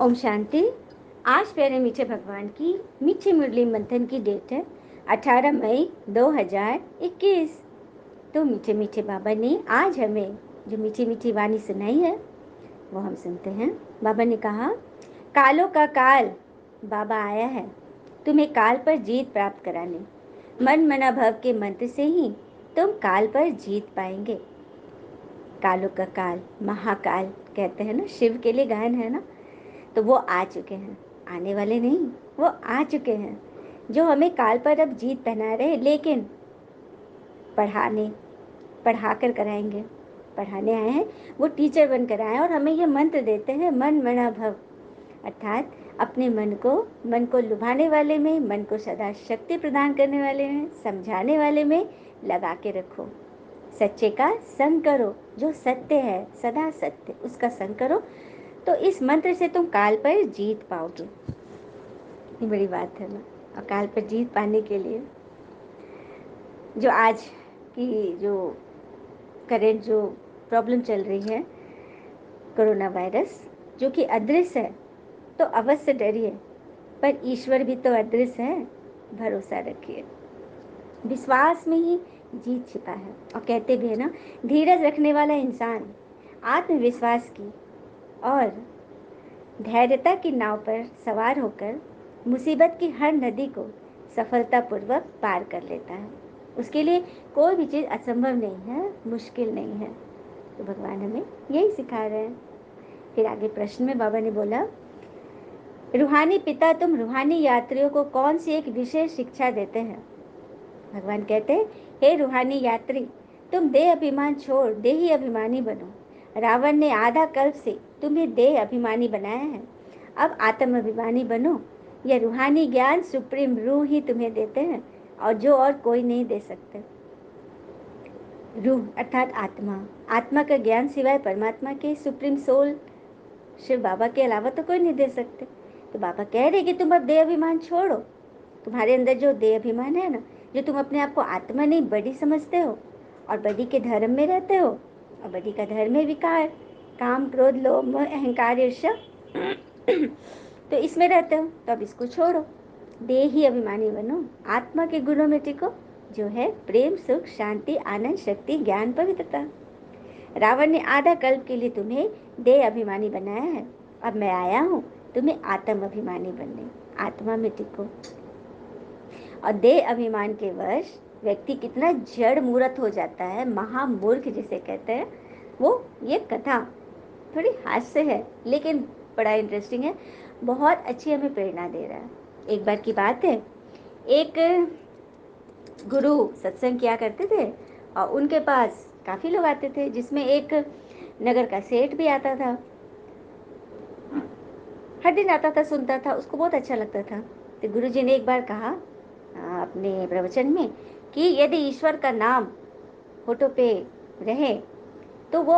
ओम शांति। आज प्यारे मीठे भगवान की मीठी मुरली मंथन की डेट है 18 मई 2021। तो मीठे मीठे बाबा ने आज हमें जो मीठी मीठी वाणी सुनाई है वो हम सुनते हैं। बाबा ने कहा, कालों का काल बाबा आया है तुम्हें काल पर जीत प्राप्त कराने। मन मना भव के मंत्र से ही तुम काल पर जीत पाएंगे। कालों का काल महाकाल कहते हैं ना, शिव के लिए गायन है ना। तो वो आ चुके हैं, आने वाले नहीं, वो आ चुके हैं जो हमें काल पर अब जीत पहना रहे। लेकिन पढ़ाने पढ़ा कर कराएंगे, पढ़ाने आए हैं, वो टीचर बनकर आए हैं और हमें ये मंत्र देते हैं, मन मना भव। अर्थात अपने मन को लुभाने वाले में, मन को सदा शक्ति प्रदान करने वाले में, समझाने वाले में लगा के रखो। सच्चे का संग करो, जो सत्य है सदा सत्य उसका संग करो, तो इस मंत्र से तुम काल पर जीत पाओगे। ये बड़ी बात है ना। और काल पर जीत पाने के लिए जो आज की जो करेंट जो प्रॉब्लम चल रही है, कोरोना वायरस, जो कि अदृश्य है, तो अवश्य डरिए, पर ईश्वर भी तो अदृश्य है। भरोसा रखिए, विश्वास में ही जीत छिपा है। और कहते भी है ना, धीरज रखने वाला इंसान आत्मविश्वास की और धैर्यता की नाव पर सवार होकर मुसीबत की हर नदी को सफलतापूर्वक पार कर लेता है। उसके लिए कोई भी चीज़ असंभव नहीं है, मुश्किल नहीं है। तो भगवान हमें यही सिखा रहे हैं। फिर आगे प्रश्न में बाबा ने बोला, रूहानी पिता तुम रूहानी यात्रियों को कौन सी एक विशेष शिक्षा देते हैं। भगवान कहते हैं, हे रूहानी यात्री, तुम देह अभिमान छोड़ देही अभिमानी बनो। रावण ने आधा कल्प से तुम्हें देह अभिमानी बनाया है, अब आत्म अभिमानी बनो। यह रूहानी ज्ञान सुप्रीम रूह ही तुम्हें देते हैं और जो और कोई नहीं दे सकते। रूह अर्थात आत्मा, आत्मा का ज्ञान सिवाय परमात्मा के सुप्रीम सोल शिव बाबा के अलावा तो कोई नहीं दे सकते। तो बाबा कह रहे कि तुम अब देह अभिमान छोड़ो। तुम्हारे अंदर जो देह अभिमान है ना, जो तुम अपने आप को आत्मा नहीं बड़ी समझते हो और बड़ी के धर्म में रहते हो, और बड़ी का धर्म है विकार, काम क्रोध लोभ मोह अहंकार ईर्ष्या, तो इसमें रहते हो, तो अब इसको छोड़ो, देह ही अभिमानी बनो, आत्मा के गुणों में टिको, जो है प्रेम सुख शांति आनंद शक्ति ज्ञान पवित्रता। रावण ने आधा कल्प के लिए तुम्हें देह अभिमानी बनाया है, अब मैं आया हूँ तुम्हें आत्म अभिमानी बनने। आत्मा में टिको। और देह अभिमान के वश व्यक्ति कितना जड़ मूर्त हो जाता है, महामूर्ख जिसे कहते हैं। वो ये कथा थोड़ी हास्य है लेकिन बड़ा इंटरेस्टिंग है, बहुत अच्छी हमें प्रेरणा दे रहा है। एक बार की बात है, एक गुरु सत्संग किया करते थे और उनके पास काफ़ी लोग आते थे, जिसमें एक नगर का सेठ भी आता था। हर दिन आता था, सुनता था, उसको बहुत अच्छा लगता था। तो गुरुजी ने एक बार कहा अपने प्रवचन में कि यदि ईश्वर का नाम होठों पे रहे तो वो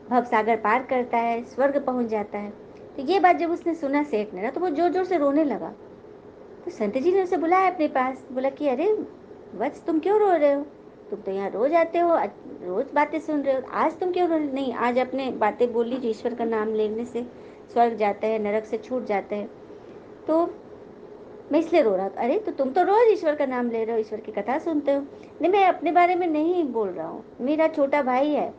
भवसागर पार करता है, स्वर्ग पहुंच जाता है। तो ये बात जब उसने सुना सेठ ने ना, तो वो जोर जोर से रोने लगा। तो संत जी ने उसे बुलाया अपने पास, बोला कि अरे वत्स, तुम क्यों रो रहे हो? तुम तो यहाँ रोज आते हो, रोज बातें सुन रहे हो, आज तुम क्यों रो रहे? नहीं, आज अपने बातें बोल लीजिए, ईश्वर का नाम लेने से स्वर्ग जाते हैं, नरक से छूट जाते हैं। तो मैं इसलिए रो रहा था। अरे तो तुम तो रोज ईश्वर का नाम ले रहे हो, ईश्वर की कथा सुनते हो। नहीं, मैं अपने बारे में नहीं बोल रहा हूँ। मेरा छोटा भाई है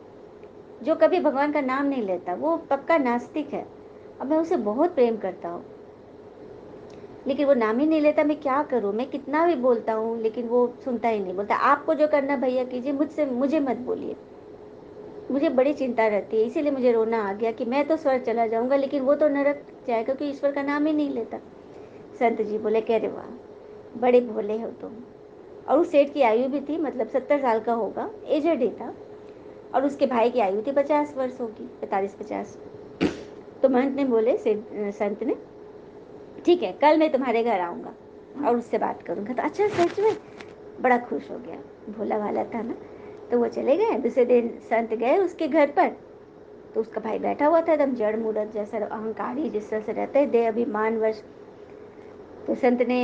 जो कभी भगवान का नाम नहीं लेता, वो पक्का नास्तिक है, अब मैं उसे बहुत प्रेम करता हूँ, लेकिन वो नाम ही नहीं लेता। मैं क्या करूँ, मैं कितना भी बोलता हूँ लेकिन वो सुनता ही नहीं। बोलता आपको जो करना भैया कीजिए, मुझे मत बोलिए। मुझे बड़ी चिंता रहती है, इसीलिए मुझे रोना आ गया कि मैं तो स्वर्ग चला जाऊंगा लेकिन वो तो नरक जाएगा क्योंकि ईश्वर का नाम ही नहीं लेता। संत जी बोले, कह रहे वाह, बड़े भोले हो तुम। और उस सेठ की आयु भी थी, मतलब 70 साल का होगा, एजेड ही था। और उसके भाई की आयु थी 50 वर्ष होगी, 45-50। तो महंत ने बोले, संत ने, ठीक है कल मैं तुम्हारे घर आऊँगा और उससे बात करूँगा। तो अच्छा, सच में? बड़ा खुश हो गया, भोला भाला था ना। तो वो चले गए। दूसरे दिन संत गए उसके घर पर, तो उसका भाई बैठा हुआ था एकदम जड़ मूर्त जैसा, अहंकारी जिस तरह से रहते हैं, देह अभिमान वश। तो संत ने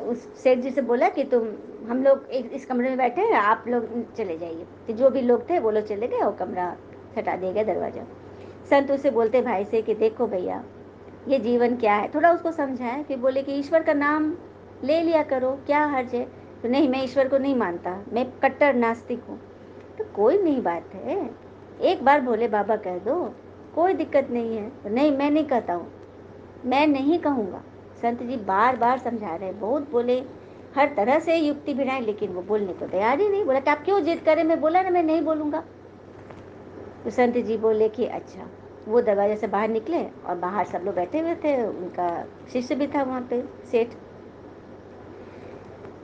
उस सेठ जी से बोला कि तुम, हम लोग एक इस कमरे में बैठे हैं, आप लोग चले जाइए। तो जो भी लोग थे वो लोग चले गए और कमरा हटा दिया गया, दरवाजा। संत उसे बोलते भाई से कि देखो भैया, ये जीवन क्या है, थोड़ा उसको समझाए। फिर बोले कि ईश्वर का नाम ले लिया करो, क्या हर्ज है। तो नहीं, मैं ईश्वर को नहीं मानता, मैं कट्टर नास्तिक हूँ। तो कोई नहीं बात है, एक बार भोले बाबा कह दो, कोई दिक्कत नहीं है। तो नहीं, मैं नहीं कहता हूँ, मैं नहीं कहूँगा। संत जी बार बार समझा रहे, बहुत बोले, हर तरह से युक्ति भिड़ाए, लेकिन वो बोलने को तैयार ही नहीं। बोला कि आप क्यों जिद करें, मैं बोला ना मैं नहीं बोलूँगा। तो संत जी बोले कि अच्छा। वो दरवाजे से बाहर निकले और बाहर सब लोग बैठे हुए थे, उनका शिष्य भी था वहाँ पे, सेठ।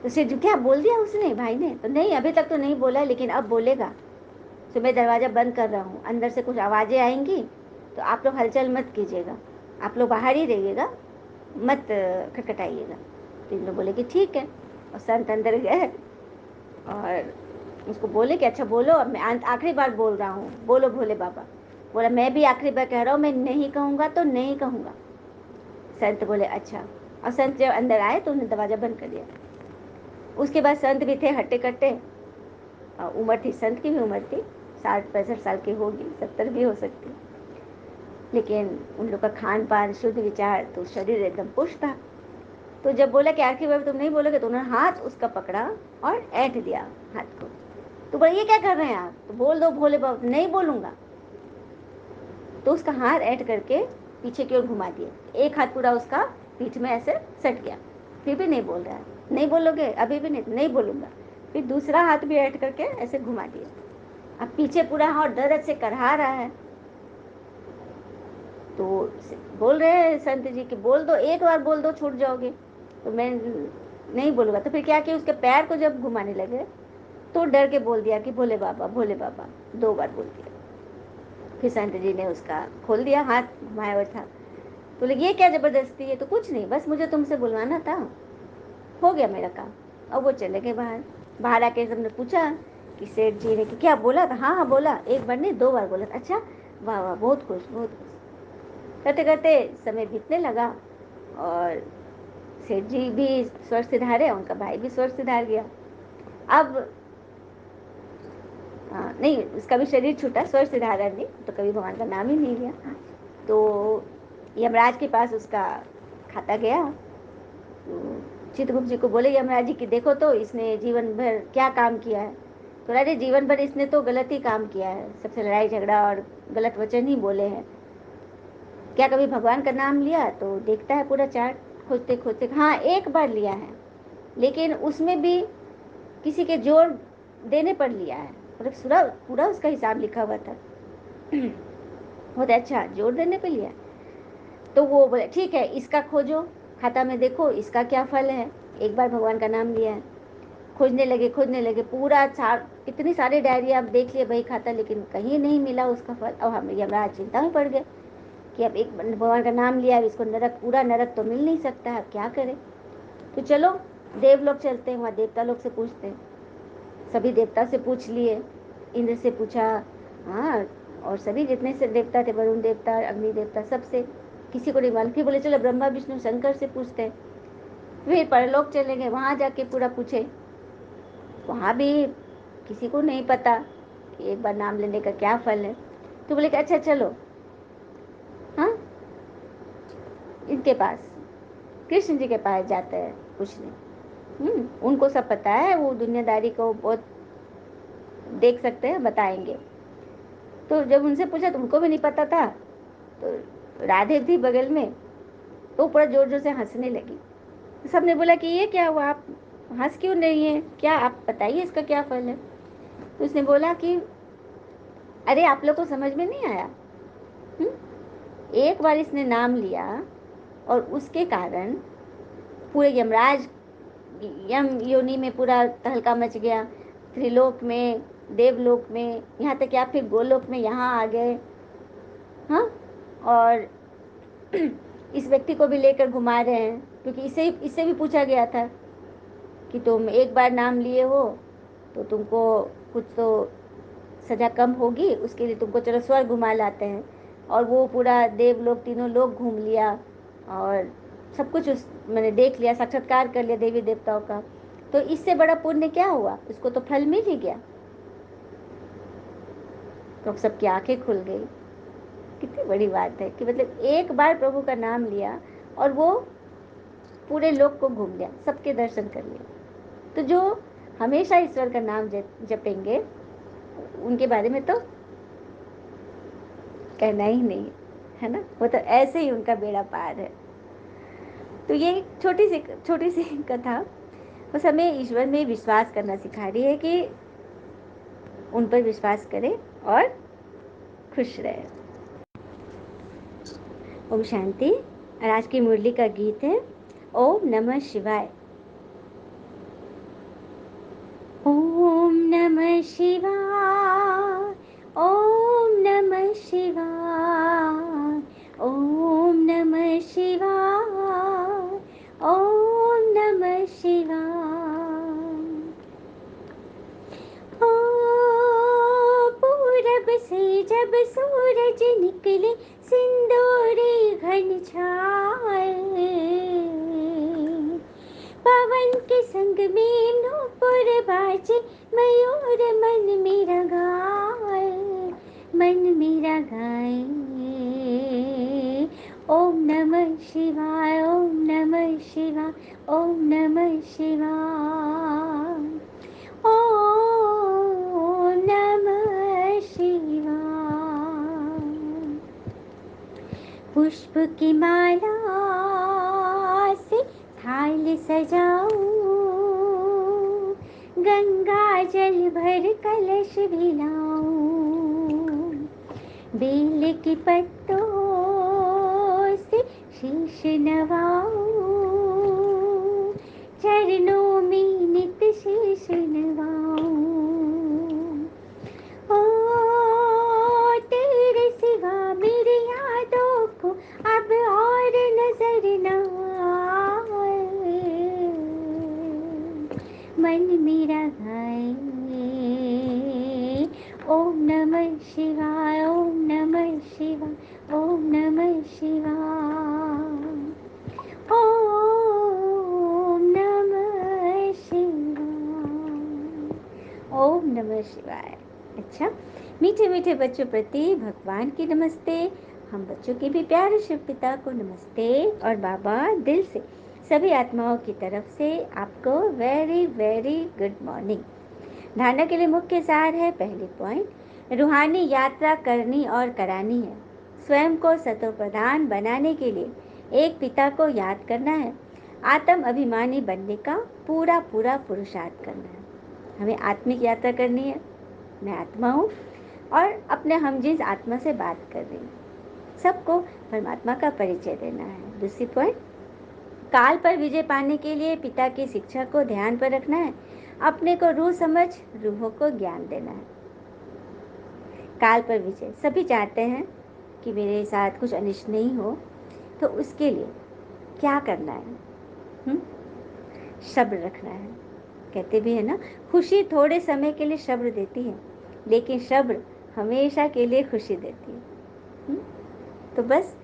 तो सेठ जी, क्या बोल दिया उसने, भाई ने? तो नहीं, अभी तक तो नहीं बोला, लेकिन अब बोलेगा। तो मैं दरवाज़ा बंद कर रहा हूँ, अंदर से कुछ आवाज़ें आएंगी, तो आप लोग हलचल मत कीजिएगा, आप लोग बाहर ही रहिएगा, मत खटखटाइएगा। तो इन लोग बोले कि ठीक है। और संत अंदर गए और उसको बोले कि अच्छा बोलो, अब मैं आखिरी बार बोल रहा हूँ, बोलो भोले बाबा। बोला मैं भी आखिरी बार कह रहा हूँ, मैं नहीं कहूँगा तो नहीं कहूँगा। संत बोले अच्छा। और संत जब अंदर आए तो उन्होंने दरवाज़ा बंद कर दिया। उसके बाद संत भी थे हट्टे कट्टे, उम्र थी, संत की भी उम्र थी, 60-65 साल की होगी, 70 भी हो सकती, लेकिन उन लोग का खान पान, शुद्ध विचार, तो शरीर एकदम पुष्ट था। तो जब बोला कि आखिरी बार तुम नहीं बोलोगे, तो उन्होंने हाथ उसका पकड़ा और ऐंठ दिया हाथ को। तो बोला ये क्या कर रहे हैं आप? तो बोल दो भोले बाबा। नहीं बोलूंगा। तो उसका हाथ ऐंठ करके पीछे की ओर घुमा दिया, एक हाथ पूरा उसका पीठ में ऐसे सट गया। फिर भी नहीं बोल रहा है। नहीं बोलोगे? अभी भी नहीं? नहीं बोलूंगा। फिर दूसरा हाथ भी ऐंठ करके ऐसे घुमा दिया। अब पीछे पूरा हाथ दर्द से करहा रहा है। तो बोल रहे हैं संत जी कि बोल दो, एक बार बोल दो, छूट जाओगे। तो मैं नहीं बोलूँगा। तो फिर क्या किया, उसके पैर को जब घुमाने लगे तो डर के बोल दिया कि भोले बाबा, भोले बाबा, 2 बार बोल दिया। फिर संत जी ने उसका खोल दिया, हाथ घुमाया हुआ था। तो लगे ये क्या ज़बरदस्ती है? तो कुछ नहीं, बस मुझे तुमसे बुलवाना था, हो गया मेरा काम। और वो चले गए बाहर। बाहर आके सबने पूछा कि सेठ जी ने कि क्या बोला था? हाँ हाँ बोला, एक बार नहीं 2 बार बोला था। अच्छा, वाह वाह, बहुत खुश, बहुत खुश। करते करते समय बीतने लगा और सेठ जी भी स्वर सिधारे, उनका भाई भी स्वर सिधार गया। अब नहीं, उसका भी शरीर छूटा, स्वर सिधारा नहीं, तो कभी भगवान का नाम ही नहीं लिया। तो यमराज के पास उसका खाता गया। तो चित्रगुप्त जी को बोले यमराज जी कि देखो तो इसने जीवन भर क्या काम किया है। तो राजे, जीवन भर इसने तो गलत ही काम किया है, सबसे लड़ाई झगड़ा और गलत वचन ही बोले हैं। क्या कभी भगवान का नाम लिया? तो देखता है पूरा चार्ट खोजते खोजते, हाँ एक बार लिया है, लेकिन उसमें भी किसी के जोर देने पर लिया है, मतलब पूरा पूरा उसका हिसाब लिखा हुआ था। बहुत अच्छा, जोर देने पर लिया। तो वो बोले ठीक है, इसका खोजो, खाता में देखो इसका क्या फल है, एक बार भगवान का नाम लिया है। खोजने लगे, खोजने लगे, पूरा इतनी सारी डायरी आप देख लिए बही खाता, लेकिन कहीं नहीं मिला उसका फल। और हम यमराज चिंता में पड़ गए कि अब एक भगवान का नाम लिया, अब इसको नरक, पूरा नरक तो मिल नहीं सकता, अब क्या करें। तो चलो देवलोक चलते हैं, वहाँ देवता लोग से पूछते हैं। सभी देवता से पूछ लिए, इंद्र से पूछा, हाँ, और सभी जितने से देवता थे, वरुण देवता, अग्नि देवता, सबसे, किसी को नहीं मालूम। फिर बोले चलो ब्रह्मा विष्णु शंकर से पूछते हैं। फिर परलोक चले गए, वहाँ जाके पूरा पूछे, वहाँ भी किसी को नहीं पता कि एक बार नाम लेने का क्या फल है। तो बोले कि अच्छा चलो, हाँ, इनके पास, कृष्ण जी के पास जाते हैं पूछने। उनको सब पता है, वो दुनियादारी को बहुत देख सकते हैं, बताएंगे। तो जब उनसे पूछा तो उनको भी नहीं पता था। तो राधे थी बगल में, तो पूरा जोर जोर से हंसने लगी। तो सबने बोला कि ये क्या हुआ, आप हंस क्यों रही हैं, क्या आप बताइए इसका क्या फल है। तो उसने बोला कि अरे आप लोग को समझ में नहीं आया। हुँ? एक बार इसने नाम लिया और उसके कारण पूरे यमराज, यम योनि में पूरा तहलका मच गया, त्रिलोक में, देवलोक में, यहाँ तक कि आप फिर गोलोक में यहाँ आ गए। हाँ, और इस व्यक्ति को भी लेकर घुमा रहे हैं, क्योंकि इससे भी पूछा गया था कि तुम एक बार नाम लिए हो तो तुमको कुछ तो सजा कम होगी, उसके लिए तुमको चलो स्वर्ग घुमा लाते हैं। और वो पूरा देवलोक, तीनों लोग घूम लिया और सब कुछ उस मैंने देख लिया, साक्षात्कार कर लिया देवी देवताओं का। तो इससे बड़ा पुण्य क्या हुआ, उसको तो फल मिल ही गया। तो सबकी आंखें खुल गई कितनी बड़ी बात है कि मतलब एक बार प्रभु का नाम लिया और वो पूरे लोक को घूम लिया, सबके दर्शन कर लिए। तो जो हमेशा ईश्वर का नाम जपेंगे उनके बारे में तो कहना ही नहीं है ना, वो तो ऐसे ही उनका बेड़ा पार है। तो ये छोटी सी कथा बस हमें ईश्वर में विश्वास करना सिखा रही है कि उन पर विश्वास करें और खुश रहे। ओम शांति। और आज की मुरली का गीत है ओम नमः शिवाय। ओम नमः शिवाय, ओम नमः शिवाय, ओम नमः शिवाय, ओम नमः शिवाय। पूरब से जब सूरज निकले सिंदूरी घन छाए, पवन के संग में नूपुर बाजे, मयूर मन मेरा गाए, मन मेरा गाए। ओम नमः शिवाय, ओम नमः शिवाय, ओम नमः शिवाय, ओम नमः शिवाय। पुष्प की माला से थाल सजाऊं, गंगा जल भर कलश भिलाऊं, बेल के पत्तों से शीश नवाऊं, चरणों में नित शीश नवाऊं। ओ तेरे सिवा मेरी यादों को अब और नजर न आए, मन मेरा गाए। ओम नमः शिवाय, ओम नमः शिवाय, ओम नमः शिवाय, ओम नमः शिवाय, ओम नमः शिवाय। अच्छा, मीठे मीठे बच्चों प्रति भगवान की नमस्ते। हम बच्चों के भी प्यारे शिव पिता को नमस्ते। और बाबा दिल से सभी आत्माओं की तरफ से आपको वेरी वेरी गुड मॉर्निंग। धारणा के लिए मुख्य सार है, पहली पॉइंट, रूहानी यात्रा करनी और करानी है। स्वयं को सतो प्रधान बनाने के लिए एक पिता को याद करना है। आत्म अभिमानी बनने का पूरा पूरा पुरुषार्थ करना है। हमें आत्मिक यात्रा करनी है। मैं आत्मा हूँ और अपने हमजिन्स आत्मा से बात कर रही हूँ। सबको परमात्मा का परिचय देना है। दूसरी पॉइंट, काल पर विजय पाने के लिए पिता की शिक्षा को ध्यान पर रखना है। अपने को रूह समझ रूहों को ज्ञान देना है। काल पर विजय सभी चाहते हैं कि मेरे साथ कुछ अनिष्ट नहीं हो, तो उसके लिए क्या करना है? सब्र रखना है। कहते भी है ना, खुशी थोड़े समय के लिए सब्र देती है, लेकिन सब्र हमेशा के लिए खुशी देती है। तो बस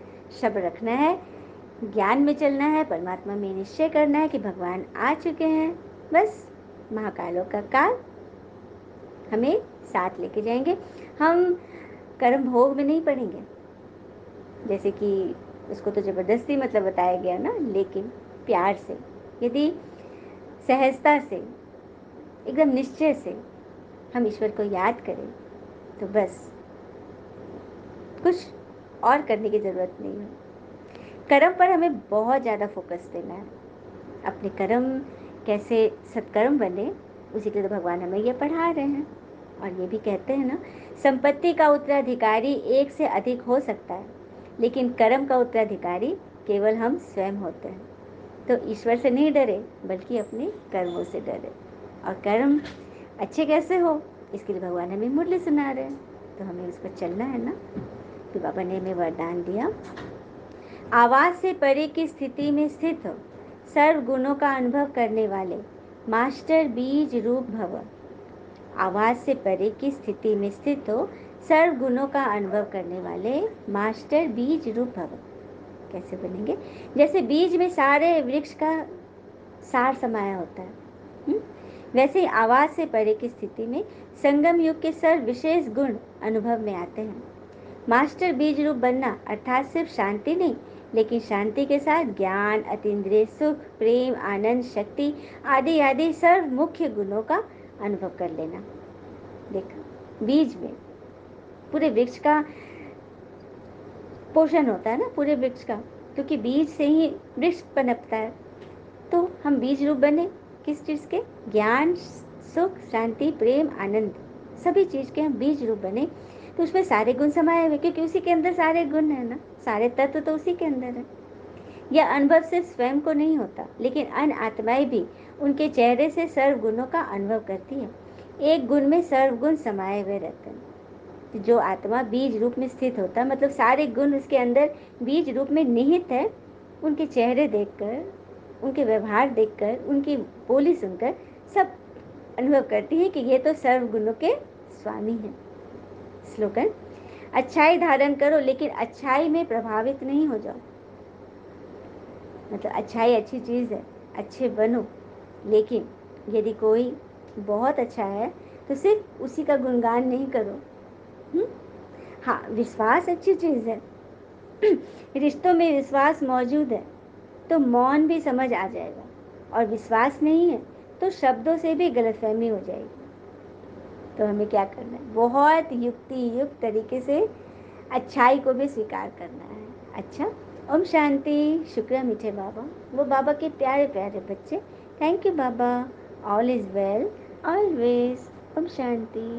सब्र रखना है, ज्ञान में चलना है, परमात्मा में निश्चय करना है कि भगवान आ चुके हैं। बस महाकालों का काल हमें साथ लेके जाएंगे। हम कर्म भोग में नहीं पड़ेंगे, जैसे कि उसको तो जबरदस्ती मतलब बताया गया ना, लेकिन प्यार से, यदि सहजता से, एकदम निश्चय से हम ईश्वर को याद करें, तो बस कुछ और करने की ज़रूरत नहीं है। कर्म पर हमें बहुत ज़्यादा फोकस देना है। अपने कर्म कैसे सत्कर्म बने, उसी के लिए तो भगवान हमें ये पढ़ा रहे हैं। और ये भी कहते हैं ना, संपत्ति का उत्तराधिकारी एक से अधिक हो सकता है, लेकिन कर्म का उत्तराधिकारी केवल हम स्वयं होते हैं। तो ईश्वर से नहीं डरे, बल्कि अपने कर्मों से डरे। और कर्म अच्छे कैसे हो, इसके लिए भगवान हमें मुरली सुना रहे हैं, तो हमें उस पर चलना है ना। तो बाबा ने हमें वरदान दिया, आवाज से परे की स्थिति में स्थित हो, सर्व गुणों का अनुभव करने वाले मास्टर बीज रूप भव। आवाज से परे की स्थिति में स्थित हो, सर्व गुणों का अनुभव करने वाले मास्टर बीज रूप भव। कैसे बनेंगे? जैसे बीज में सारे वृक्ष का सार समाया होता है, वैसे ही आवाज से परे की स्थिति में संगम युग के सर्व विशेष गुण अनुभव में आते हैं। मास्टर बीज रूप बनना अर्थात सिर्फ शांति नहीं, लेकिन शांति के साथ ज्ञान, अतीन्द्रिय सुख, प्रेम, आनंद, शक्ति आदि आदि सर्व मुख्य गुणों का अनुभव कर लेना। देखो, बीज में पूरे वृक्ष का पोषण होता है ना, पूरे वृक्ष का, क्योंकि बीज से ही वृक्ष पनपता है। तो हम बीज रूप बने किस चीज के? ज्ञान, सुख, शांति, प्रेम, आनंद, सभी चीज के हम बीज रूप बने। तो उसमें सारे गुण समाये हुए, क्योंकि उसी के अंदर सारे गुण है ना, सारे तत्व तो उसी के अंदर है। यह अनुभव सिर्फ स्वयं को नहीं होता, लेकिन अन्य आत्माएं भी उनके चेहरे से सर्व गुणों का अनुभव करती है। एक गुण में सर्व गुण समाये हुए रहते हैं। जो आत्मा बीज रूप में स्थित होता है, मतलब सारे गुण उसके अंदर बीज रूप में निहित है, उनके चेहरे देखकर, उनके व्यवहार देखकर, उनकी बोली सुनकर सब अनुभव करती है कि ये तो सर्व गुणों के स्वामी हैं। स्लोगन: अच्छाई धारण करो, लेकिन अच्छाई में प्रभावित नहीं हो जाओ। मतलब अच्छाई अच्छी चीज़ है, अच्छे बनो, लेकिन यदि कोई बहुत अच्छा है तो सिर्फ उसी का गुणगान नहीं करो। हाँ, विश्वास अच्छी चीज़ है। रिश्तों में विश्वास मौजूद है तो मौन भी समझ आ जाएगा, और विश्वास नहीं है तो शब्दों से भी गलतफहमी हो जाएगी। तो हमें क्या करना है? बहुत युक्ति युक्त तरीके से अच्छाई को भी स्वीकार करना है। अच्छा, ओम शांति। शुक्र है मीठे बाबा, वो बाबा के प्यारे प्यारे बच्चे। थैंक यू बाबा। All is well always. ओम शांति।